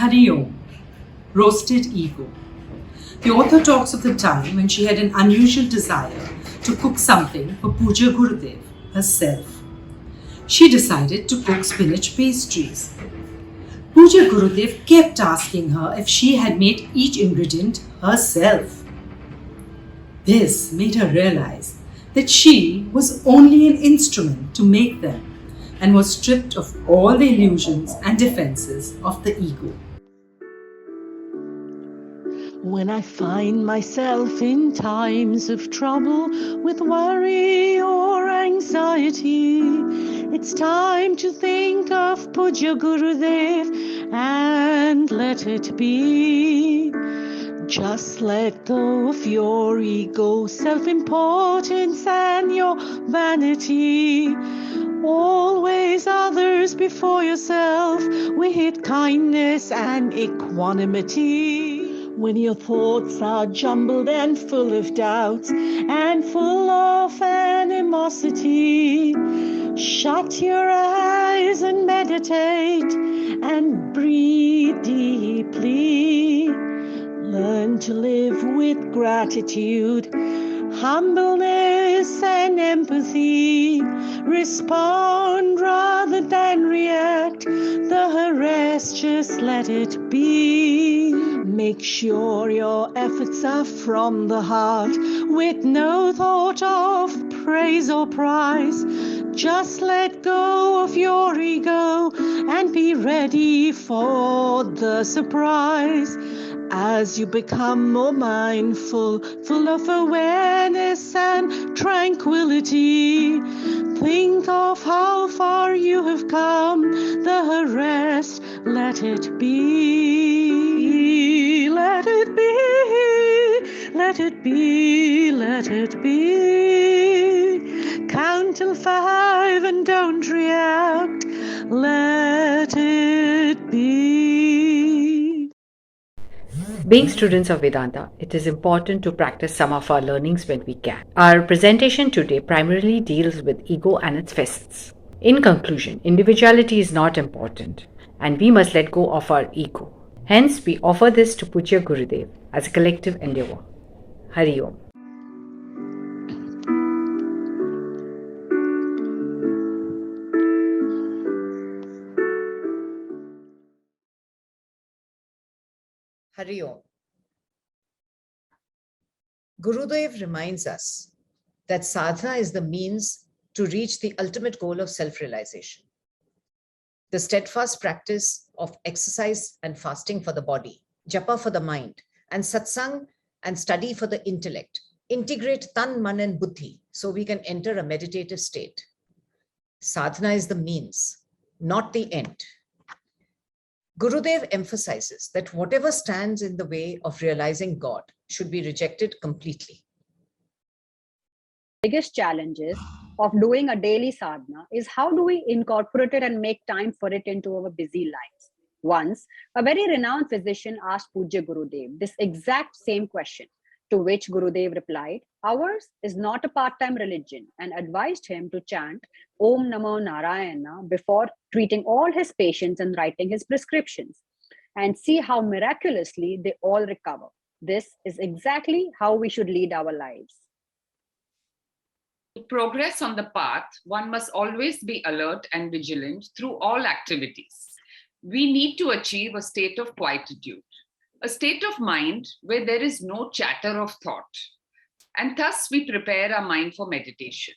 Hari Om, roasted ego. The author talks of the time when she had an unusual desire to cook something for Puja Gurudev herself. She decided to cook spinach pastries. Puja Gurudev kept asking her if she had made each ingredient herself. This made her realize that she was only an instrument to make them and was stripped of all the illusions and defenses of the ego. When I find myself in times of trouble with worry or anxiety, it's time to think of Puja Gurudev and let it be. Just let go of your ego, self-importance and your vanity. Always others before yourself with kindness and equanimity. When your thoughts are jumbled and full of doubts and full of animosity, shut your eyes and meditate and breathe deeply. Learn to live with gratitude, humbleness and empathy. Respond rather than react. The rest, just let it be. Make sure your efforts are from the heart with no thought of praise or prize. Just let go of your ego and be ready for the surprise. As you become more mindful, full of awareness and tranquility, think of how far you have come. The rest, let it be. Let it be. Let it be. Let it be. Count till 5 and don't react. Let it be. Being students of Vedanta, it is important to practice some of our learnings when we can. Our presentation today primarily deals with ego and its facets. In conclusion, individuality is not important and we must let go of our ego. Hence, we offer this to Pujya Gurudev as a collective endeavor. Hari Om. Hari Om. Gurudev reminds us that sadhana is the means to reach the ultimate goal of self-realization. The steadfast practice of exercise and fasting for the body, japa for the mind, and satsang and study for the intellect integrate tan, man, and buddhi so we can enter a meditative state. Sadhana is the means, not the end. Gurudev emphasizes that whatever stands in the way of realizing God should be rejected completely. Biggest challenges of doing a daily sadhana is how do we incorporate it and make time for it into our busy lives. Once, a very renowned physician asked Pujya Gurudev this exact same question, to which Gurudev replied, ours is not a part-time religion, and advised him to chant Om Namo Narayana before treating all his patients and writing his prescriptions, and see how miraculously they all recover. This is exactly how we should lead our lives. To progress on the path, one must always be alert and vigilant through all activities. We need to achieve a state of quietude, a state of mind where there is no chatter of thought. And thus we prepare our mind for meditation.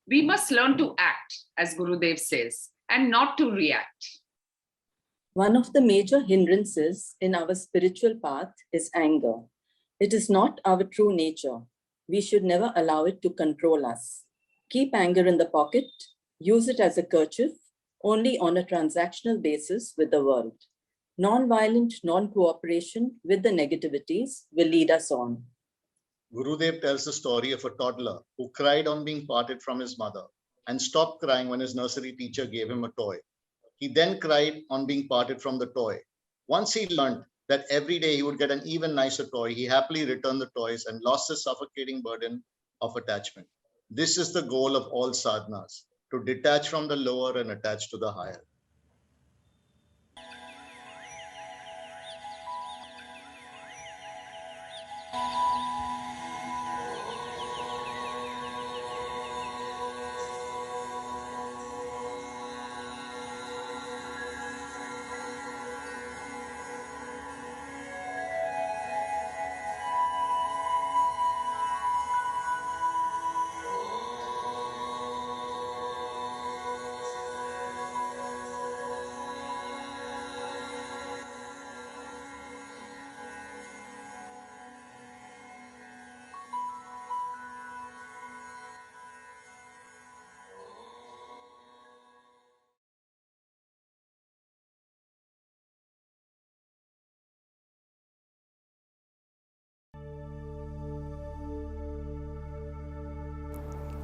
We must learn to act, as Gurudev says, and not to react. One of the major hindrances in our spiritual path is anger. It is not our true nature. We should never allow it to control us. Keep anger in the pocket, use it as a kerchief, only on a transactional basis with the world. Non-violent non-cooperation with the negativities will lead us on. Gurudev tells the story of a toddler who cried on being parted from his mother and stopped crying when his nursery teacher gave him a toy. He then cried on being parted from the toy. Once he learned that every day he would get an even nicer toy, he happily returned the toys and lost the suffocating burden of attachment. This is the goal of all sadhanas, to detach from the lower and attach to the higher.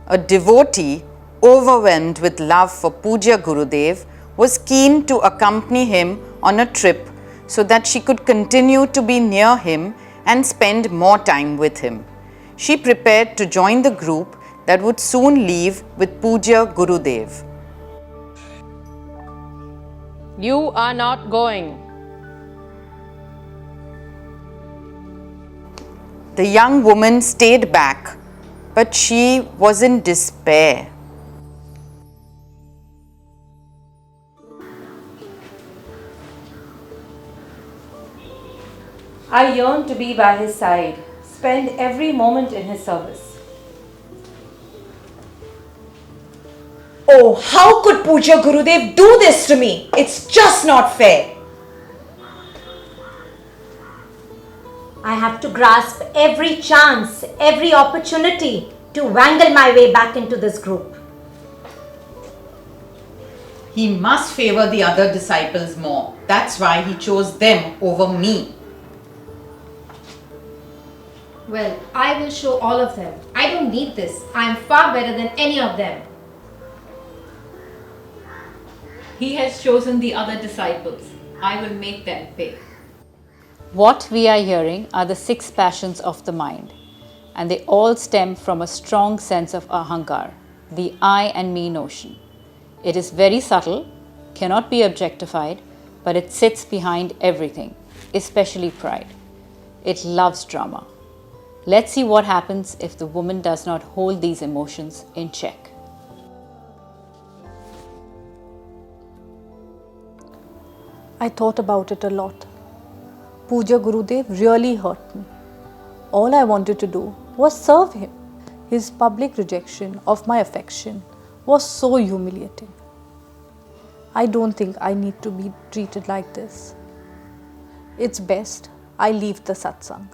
A devotee, overwhelmed with love for Pujya Gurudev, was keen to accompany him on a trip so that she could continue to be near him and spend more time with him. She prepared to join the group that would soon leave with Pujya Gurudev. You are not going. The young woman stayed back, but she was in despair. I yearn to be by his side, spend every moment in his service. Oh, how could Pujya Gurudev do this to me? It's just not fair. I have to grasp every chance, every opportunity to wangle my way back into this group. He must favor the other disciples more. That's why he chose them over me. Well, I will show all of them. I don't need this. I am far better than any of them. He has chosen the other disciples. I will make them pay. What we are hearing are the 6 passions of the mind, and they all stem from a strong sense of ahankar, the I and me notion. It is very subtle, cannot be objectified, but it sits behind everything, especially pride. It loves drama. Let's see what happens if the woman does not hold these emotions in check. I thought about it a lot. Pujya Gurudev really hurt me. All I wanted to do was serve him. His public rejection of my affection was so humiliating. I don't think I need to be treated like this. It's best I leave the satsang.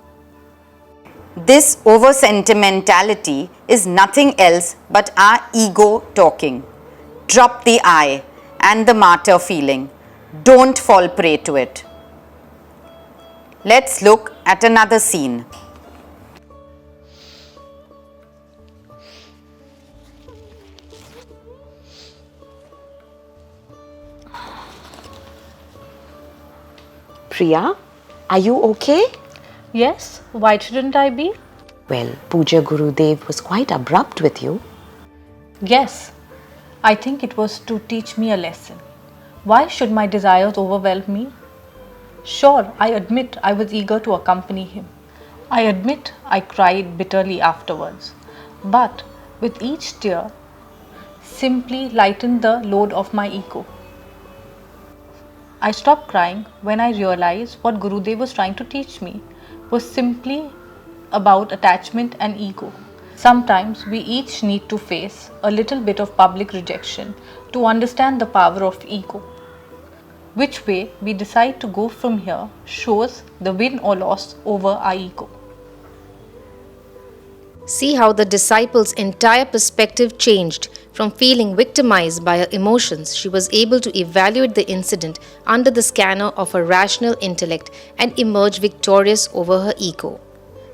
This over-sentimentality is nothing else but our ego talking. Drop the I and the martyr feeling. Don't fall prey to it. Let's look at another scene. Priya, are you okay? Yes, why shouldn't I be? Well, Pujya Gurudev was quite abrupt with you. Yes, I think it was to teach me a lesson. Why should my desires overwhelm me? Sure, I admit I was eager to accompany him. I admit I cried bitterly afterwards. But with each tear, simply lightened the load of my ego. I stopped crying when I realized what Gurudev was trying to teach me was simply about attachment and ego. Sometimes we each need to face a little bit of public rejection to understand the power of ego. Which way we decide to go from here shows the win or loss over our ego. See how the disciple's entire perspective changed. From feeling victimized by her emotions, she was able to evaluate the incident under the scanner of her rational intellect and emerge victorious over her ego.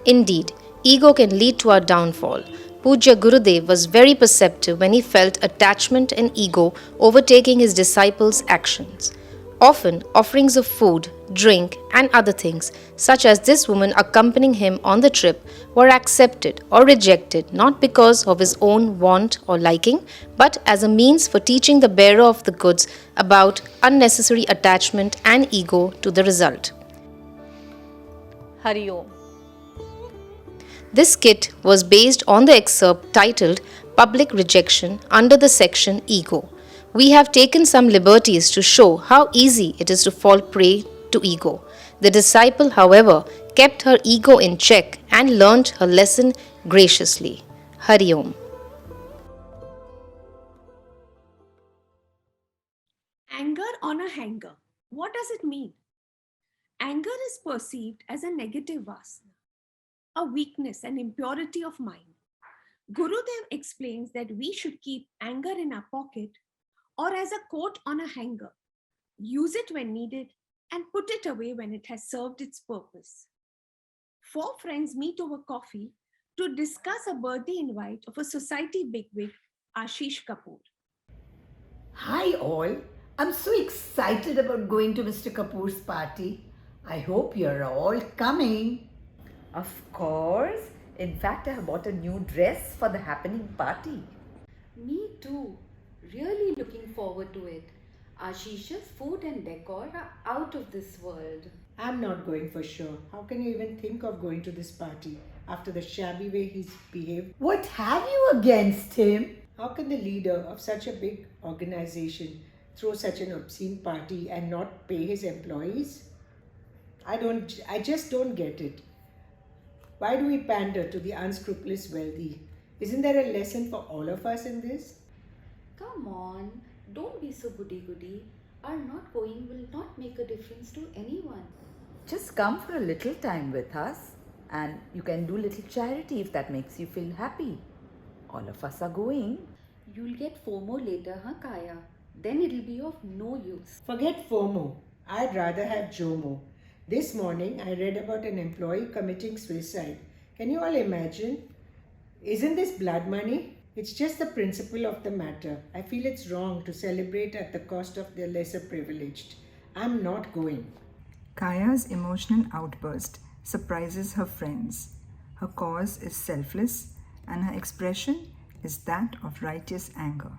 Indeed, ego can lead to our downfall. Pujya Gurudev was very perceptive when he felt attachment and ego overtaking his disciples' actions. Often, offerings of food, drink, and other things, such as this woman accompanying him on the trip, were accepted or rejected not because of his own want or liking, but as a means for teaching the bearer of the goods about unnecessary attachment and ego to the result. Hari Om. This skit was based on the excerpt titled Public Rejection under the section Ego. We have taken some liberties to show how easy it is to fall prey to ego. The disciple, however, kept her ego in check and learnt her lesson graciously. Hari Om. Anger on a hanger. What does it mean? Anger is perceived as a negative vasana, a weakness and impurity of mind. Gurudev explains that we should keep anger in our pocket or as a coat on a hanger, use it when needed, and put it away when it has served its purpose. Four friends meet over coffee to discuss a birthday invite of a society bigwig, Ashish Kapoor. Hi all, I'm so excited about going to Mr. Kapoor's party. I hope you're all coming. Of course. In fact, I have bought a new dress for the happening party. Me too. Really looking forward to it. Ashish's food and decor are out of this world. I'm not going for sure. How can you even think of going to this party after the shabby way he's behaved? What have you against him? How can the leader of such a big organization throw such an obscene party and not pay his employees? I just don't get it. Why do we pander to the unscrupulous wealthy? Isn't there a lesson for all of us in this? Come on, don't be so goody-goody. Our not going will not make a difference to anyone. Just come for a little time with us and you can do little charity if that makes you feel happy. All of us are going. You'll get FOMO later, huh, Kaya? Then it'll be of no use. Forget FOMO. I'd rather have JOMO. This morning, I read about an employee committing suicide. Can you all imagine? Isn't this blood money? It's just the principle of the matter. I feel it's wrong to celebrate at the cost of the lesser privileged. I'm not going. Kaya's emotional outburst surprises her friends. Her cause is selfless and her expression is that of righteous anger.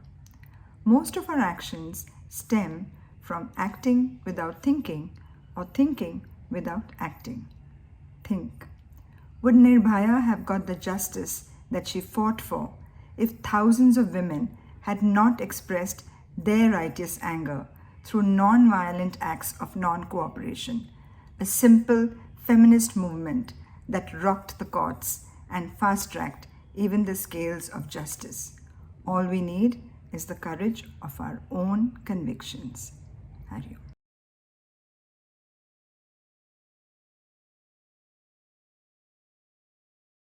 Most of our actions stem from acting without thinking or thinking without acting. Think. Would Nirbhaya have got the justice that she fought for if thousands of women had not expressed their righteous anger through non-violent acts of non-cooperation, a simple feminist movement that rocked the courts and fast-tracked even the scales of justice? All we need is the courage of our own convictions. Hari Om.